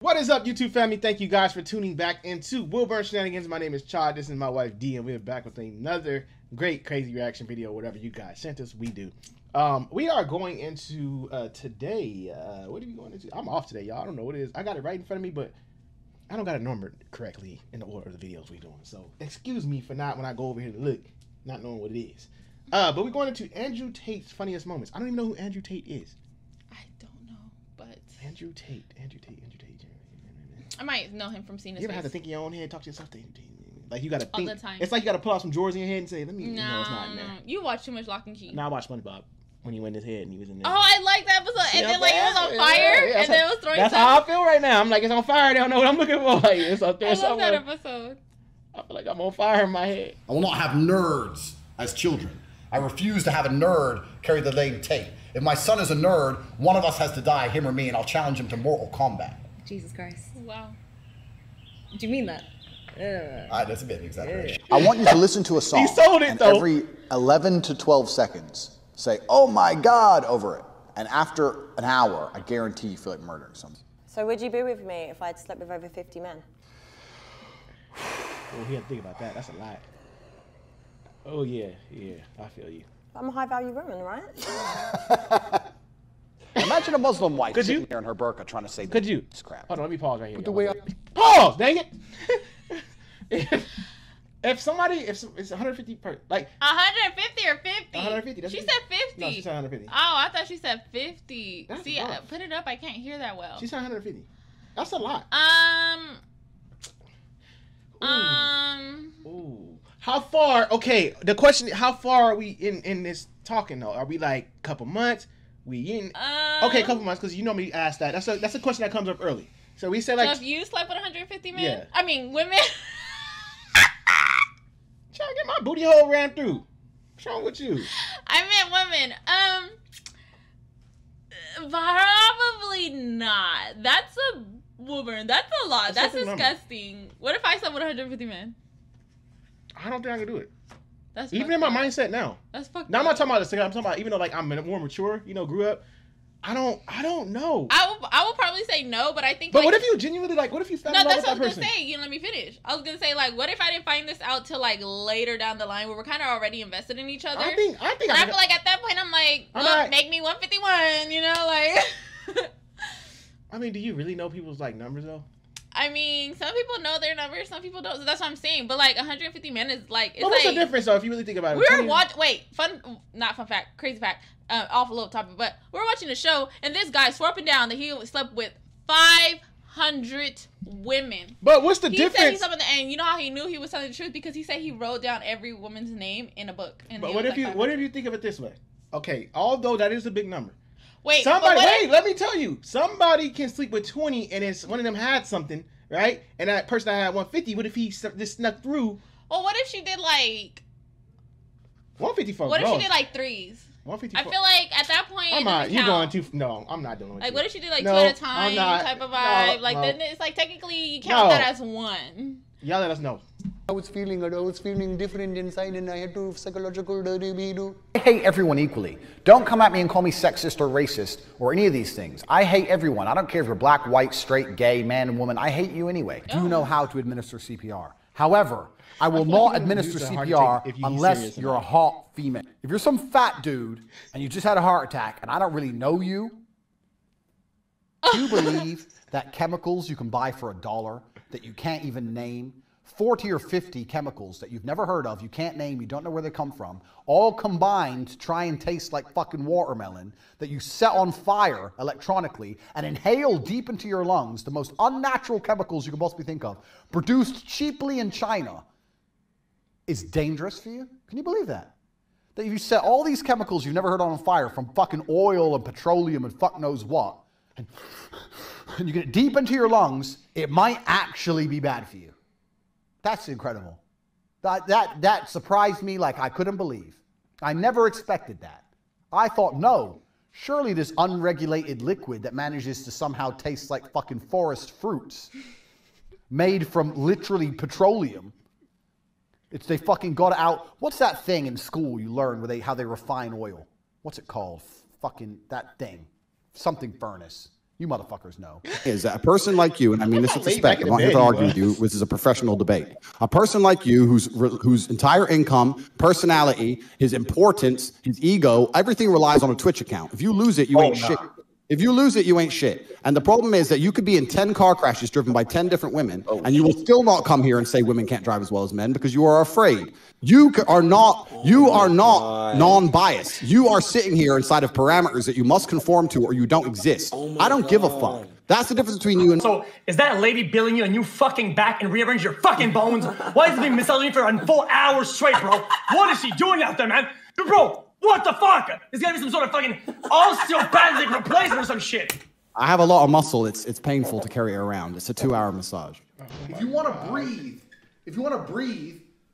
What is up, YouTube family? Thank you guys for tuning back into Wilburn Shenanigans. My name is Chad. This is my wife, D, and we're back with another great crazy reaction video. Whatever you guys sent us, we do. We are going into today. What are we going into? I'm off today, y'all. I don't know what it is. I got it right in front of me, but I don't got it numbered correctly in the order of the videos we're doing. So excuse me for not, when I go over here to look, not knowing what it is. But we're going into Andrew Tate's funniest moments. I don't even know who Andrew Tate is. I don't know, but Andrew Tate. I might know him from seeing his You ever face. have to think in your own head, talk to yourself, like you gotta think. All the time. It's like you gotta pull out some drawers in your head and say, "Let me." No, it's not in there. you watch too much Lock and Key. No, I watched SpongeBob when he went in his head and he was in there. Oh, I like that episode. And then like it was on fire, and then it was throwing. That's how I feel right now. I'm like, it's on fire. They don't know what I'm looking for. Like it's up there I love somewhere. that episode. I feel like I'm on fire in my head. I will not have nerds as children. I refuse to have a nerd carry the name Tate. If my son is a nerd, one of us has to die, him or me, and I'll challenge him to mortal combat. Jesus Christ. Wow. Do you mean that? That's a bit exaggeration. I want you to listen to a song. He sold it, and though. every 11 to 12 seconds, say, "Oh my God," over it. And after an hour, I guarantee you feel like murdering someone. So would you be with me if I'd slept with over 50 men? Oh, he had to think about that. That's a lot. Oh yeah, I feel you. I'm a high value woman, right? Imagine a Muslim wife Could sitting you? there in her burqa trying to say Could you? this crap. Hold on, let me pause right here. Put the way up. Pause, dang it. if somebody, if it's 150 per, like 150 or 50? 150. That's She it. said 50. No, she said 150. Oh, I thought she said 50. That's See, rough. put it up. I can't hear that well. She said 150. That's a lot. Ooh. How far? Okay, the question: how far are we in this talking though? Are we like a couple months? We in? Okay, a couple months because you normally ask that. That's a question that comes up early. So we say like. So if you slept with 150 men? Yeah. I mean, women. Trying to get my booty hole ran through. What's wrong with you? I meant women. Probably not. That's a woman. That's a lot. That's disgusting. What if I slept with 150 men? I don't think I can do it. That's even in my mindset now. That's fucked Now I'm up. not talking about this. I'm talking about even though like I'm more mature, grew up. I don't know. I will probably say no, but I think. But like, what if you genuinely like? What if you fell in No, love that's with what I that was person? gonna say. You let me finish. I was gonna say like, what if I didn't find this out till like later down the line, where we're kind of already invested in each other? I think. And I feel like at that point I'm like, look, make me 151. You know, like. I mean, do you really know people's like numbers though? I mean, some people know their numbers, some people don't. So that's what I'm saying. But like 150 men is like, it's But what's like, the difference though if you really think about it? We were watching. Wait, not fun fact, crazy fact. Off a little topic, but we were watching a show, and this guy swore up and down that he slept with 500 women. But what's the difference? He said he slept with, and you know how he knew he was telling the truth because he said he wrote down every woman's name in a book. And but what if you think of it this way? Okay, although that is a big number. Wait, let me tell you. Somebody can sleep with 20, and it's one of them had something, right? And that person that had 150. What if he just snuck through? Well, what if she did like 154? What if she did like threes? 154. I feel like at that point, I'm not. You're going too. No, I'm not doing it. Like, what if she did like two at a time type of vibe? Like, then it's like technically you count that as one. Y'all let us know. I was feeling different inside and I had to psychological do. I hate everyone equally. Don't come at me and call me sexist or racist or any of these things. I hate everyone. I don't care if you're black, white, straight, gay, man and woman. I hate you anyway. I do know how to administer CPR. However, I will not administer CPR unless you're a hot female. If you're some fat dude and you just had a heart attack and I don't really know you, do you believe that chemicals you can buy for $1 that you can't even name, 40 or 50 chemicals that you've never heard of, you can't name, you don't know where they come from, all combined to try and taste like fucking watermelon, that you set on fire electronically and inhale deep into your lungs, the most unnatural chemicals you can possibly think of, produced cheaply in China, is dangerous for you? Can you believe that? That if you set all these chemicals you've never heard on fire, from fucking oil and petroleum and fuck knows what, and you get it deep into your lungs, it might actually be bad for you. That's incredible. That surprised me like I couldn't believe. I never expected that. I thought, no, surely this unregulated liquid that manages to somehow taste like fucking forest fruits made from literally petroleum. They fucking got it out. What's that thing in school you learn how they refine oil? What's it called? Fucking that thing. Something furnace. You motherfuckers know. Is that a person like you, and I mean this with respect, I'm not here to bed, argue with you, this is a professional debate. A person like you whose entire income, personality, his importance, his ego, everything relies on a Twitch account. If you lose it, you ain't shit. If you lose it, you ain't shit. And the problem is that you could be in 10 car crashes driven by 10 different women, and you will still not come here and say women can't drive as well as men because you are afraid. You are not non-biased. You are sitting here inside of parameters that you must conform to or you don't exist. I don't give a fuck. That's the difference between you and... So, is that lady billing you a new fucking back and rearrange your fucking bones? Why is it being misused for a full hour straight, bro? What is she doing out there, man? Bro, what the fuck? There's gotta be some sort of fucking osteopathic replacement or some shit. I have a lot of muscle. It's painful to carry around. It's a 2-hour massage. If you want to breathe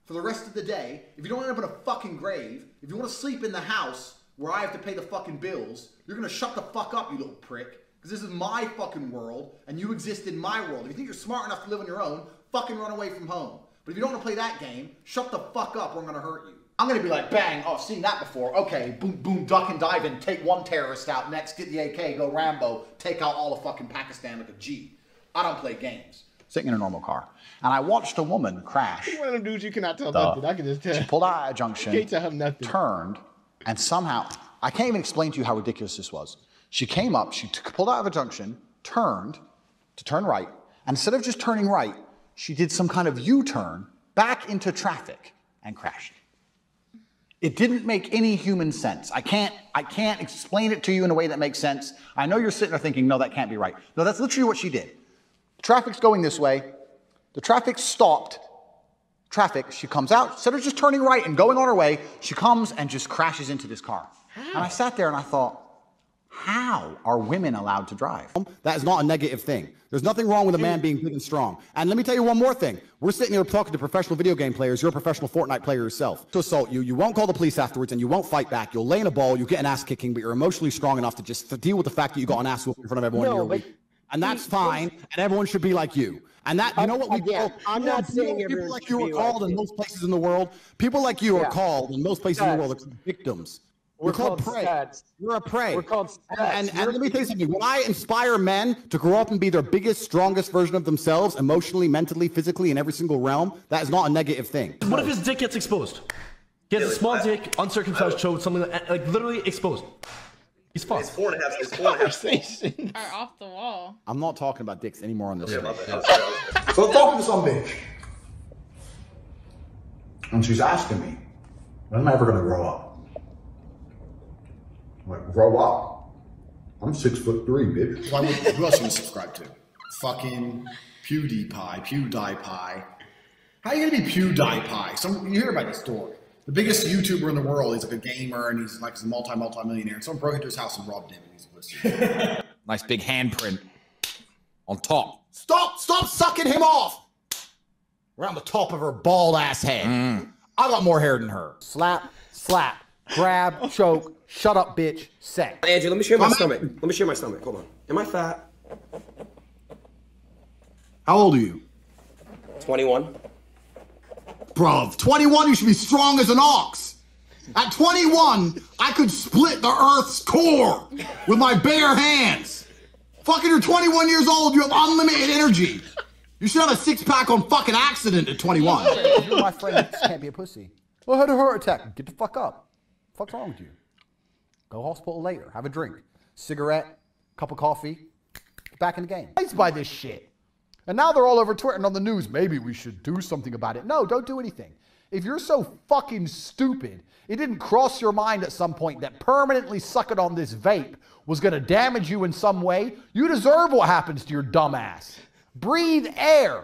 for the rest of the day, if you don't end up in a fucking grave, if you want to sleep in the house where I have to pay the fucking bills, you're gonna shut the fuck up, you little prick. Because this is my fucking world, and you exist in my world. If you think you're smart enough to live on your own, fucking run away from home. But if you don't want to play that game, shut the fuck up or I'm gonna hurt you. I'm gonna be like, bang, oh, I've seen that before. Okay, boom, boom, duck and dive in, take one terrorist out, next get the AK, go Rambo, take out all of fucking Pakistan with a G. I don't play games. Sitting in a normal car. And I watched a woman crash. One of them dudes you cannot tell nothing. I can just tell. She pulled out at a junction, You can't tell him nothing. turned, and somehow, I can't even explain to you how ridiculous this was. She came up, she pulled out of a junction, turned to turn right, and instead of just turning right, she did some kind of U-turn back into traffic and crashed. It didn't make any human sense. I can't explain it to you in a way that makes sense. I know you're sitting there thinking, no, that can't be right. No, that's literally what she did. Traffic's going this way. The traffic stopped. She comes out, instead of just turning right and going on her way, she comes and just crashes into this car. And I sat there and I thought, how are women allowed to drive? That is not a negative thing. There's nothing wrong with a man being big and strong. And let me tell you one more thing. We're sitting here talking to professional video game players. You're a professional Fortnite player yourself. To assault you, you won't call the police afterwards and you won't fight back. You'll lay in a ball, you get an ass kicking, but you're emotionally strong enough to just deal with the fact that you got an ass whooping in front of everyone in your league. And that's fine, and everyone should be like you. And that, you know what we call, I'm not saying people like you are called in most places in the world. People like you are called in most places in the world. They're victims. We're called prey. Studs. You're a prey. We're called studs. And let me tell you something. When I inspire men to grow up and be their biggest, strongest version of themselves, emotionally, mentally, physically, in every single realm, that is not a negative thing. What if his dick gets exposed? He has a small dick, uncircumcised chode, something like literally exposed. He's fucked. It's 4.5. Are off the wall. I'm not talking about dicks anymore on this show. So I'm talking to some bitch. And she's asking me, when am I ever gonna grow up? I'm like, grow up? I'm 6'3", bitch. Who else you subscribe to? Fucking PewDiePie. How are you gonna be PewDiePie? You hear about this story. The biggest YouTuber in the world, he's like a gamer and he's like a multi-millionaire. And someone broke into his house and robbed him and he's listening. Nice big handprint on top. Stop sucking him off! Around the top of her bald ass head. I got more hair than her. Slap, grab, choke, shut up, bitch, sex. Andrew, let me share my stomach. Let me share my stomach. Hold on. Am I fat? How old are you? 21. Bruv, 21, you should be strong as an ox. At 21, I could split the Earth's core with my bare hands. Fucking, you're 21 years old, you have unlimited energy. You should have a six-pack on fucking accident at 21. If you're my friend, you just can't be a pussy. I had a heart attack. Get the fuck up. What's wrong with you? Go hospital later. Have a drink. Cigarette, cup of coffee. Get back in the game. Nice by this shit. And now they're all over Twitter and on the news. Maybe we should do something about it. No, don't do anything. If you're so fucking stupid, it didn't cross your mind at some point that permanently sucking on this vape was going to damage you in some way, you deserve what happens to your dumb ass. Breathe air.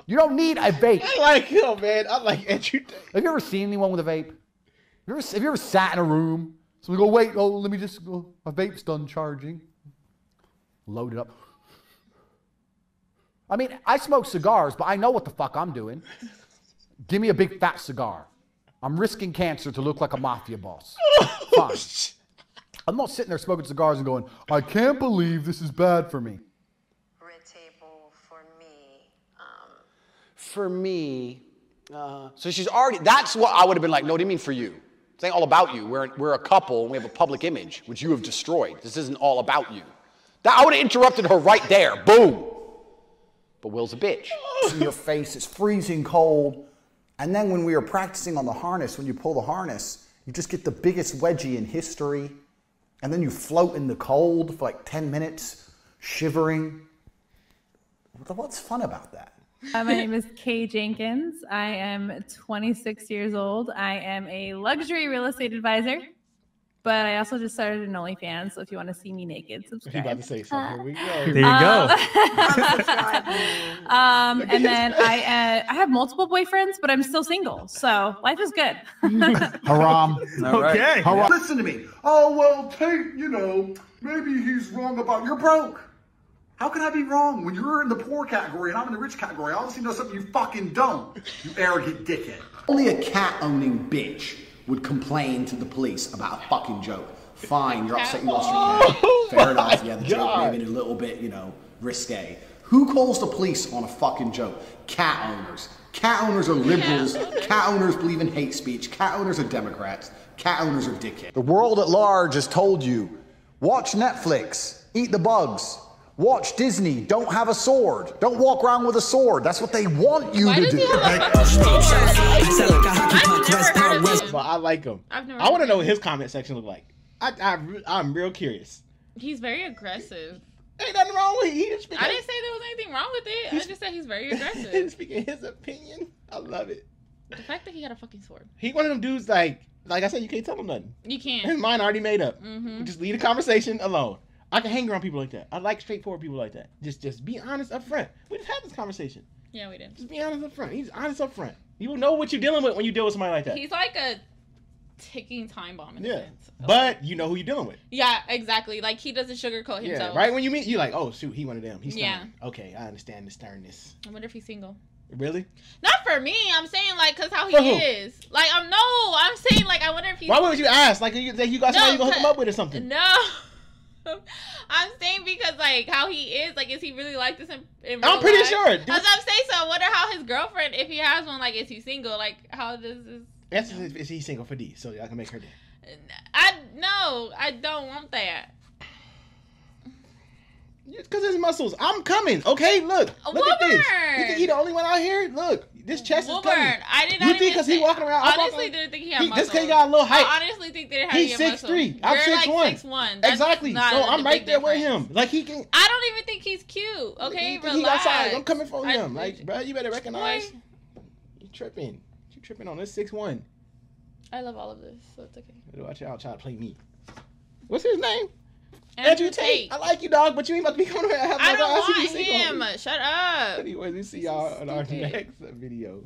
You don't need a vape. I like him, man. I like Andrew Tate. Have you ever seen anyone with a vape? Have you ever sat in a room? So we go, wait, let me just go. My vape's done charging. Load it up. I mean, I smoke cigars, but I know what the fuck I'm doing. Give me a big fat cigar. I'm risking cancer to look like a mafia boss. Fine. I'm not sitting there smoking cigars and going, I can't believe this is bad for me. For me, so she's already, that's what I would have been like, no, what do you mean for you? This ain't all about you. We're a couple and we have a public image, which you have destroyed. This isn't all about you. I would have interrupted her right there. Boom. But Will's a bitch. In your face, it's freezing cold. And then when we were practicing on the harness, when you pull the harness, you just get the biggest wedgie in history. And then you float in the cold for like 10 minutes, shivering. What's fun about that? My name is Kay Jenkins. I am 26 years old. I am a luxury real estate advisor, but I also just started an OnlyFans. So if you want to see me naked, subscribe. You about to say something? Here we go. There you go. And then I have multiple boyfriends, but I'm still single. So life is good. Haram. Okay. Haram. Listen to me. Oh, well, Tate, you know, maybe he's wrong about you're broke. How can I be wrong when you're in the poor category and I'm in the rich category? I obviously know something you fucking don't, you arrogant dickhead. Only a cat-owning bitch would complain to the police about a fucking joke. Fine, you're upset you lost your cat. Fair enough, yeah, the joke maybe a little bit, you know, risque. Who calls the police on a fucking joke? Cat owners. Cat owners are liberals. Cat owners believe in hate speech. Cat owners are Democrats. Cat owners are dickheads. The world at large has told you, watch Netflix, eat the bugs. Watch Disney, don't have a sword. Don't walk around with a sword. That's what they want you to do. But I like him. I've never I want to know what his comment section look like. I'm real curious. He's very aggressive. Ain't nothing wrong with it. He just I didn't say there was anything wrong with it. I just said he's very aggressive. He's speaking his opinion. I love it. The fact that he had a fucking sword. He one of them dudes like I said, you can't tell him nothing. You can't. His mind already made up. Mm-hmm. Just leave the conversation alone. I can hang around people like that. I like straightforward people like that. Just be honest up front. We just had this conversation. Yeah, we did. Just be honest up front. He's honest up front. You will know what you're dealing with when you deal with somebody like that. He's like a ticking time bomb in a sense. But you know who you're dealing with. Yeah, exactly. Like he doesn't sugarcoat himself. Yeah, right when you meet, you're like, oh shoot, he one of them. He's stern. Yeah. Okay, I understand the sternness. I wonder if he's single. Really? Not for me. I'm saying like cause how he For who? is. Like I'm saying like I wonder if he's. Why would you ask? Like you got somebody you gonna hook him up with or something? No. I'm saying because like how he is, like is he really like this in real I'm pretty life? sure. As I'm saying, so I wonder how his girlfriend, if he has one, like is he single? Like how does this? That's is he single for D? So I can make her D. I don't want that. Because his muscles. I'm coming. Okay, look at this. You think he the only one out here? Look, this chest is coming. I did You not think because he walking around? Honestly, didn't think he had muscles. This kid got a little height. I honestly think they didn't have He's 6'3". I'm 6'1". Like 6'1". Exactly. So I'm right there with him. Like he can. I don't even think he's cute. Okay, relax. He outside. I'm coming for him. Like, bro, you better recognize. You tripping. You tripping on this 6'1". I love all of this, so it's okay. Watch out, try to play me. What's his name? Andrew Tate. I like you, dog, but you ain't about to be coming around. I don't want him. Shut up. Anyways, we see y'all in our next video.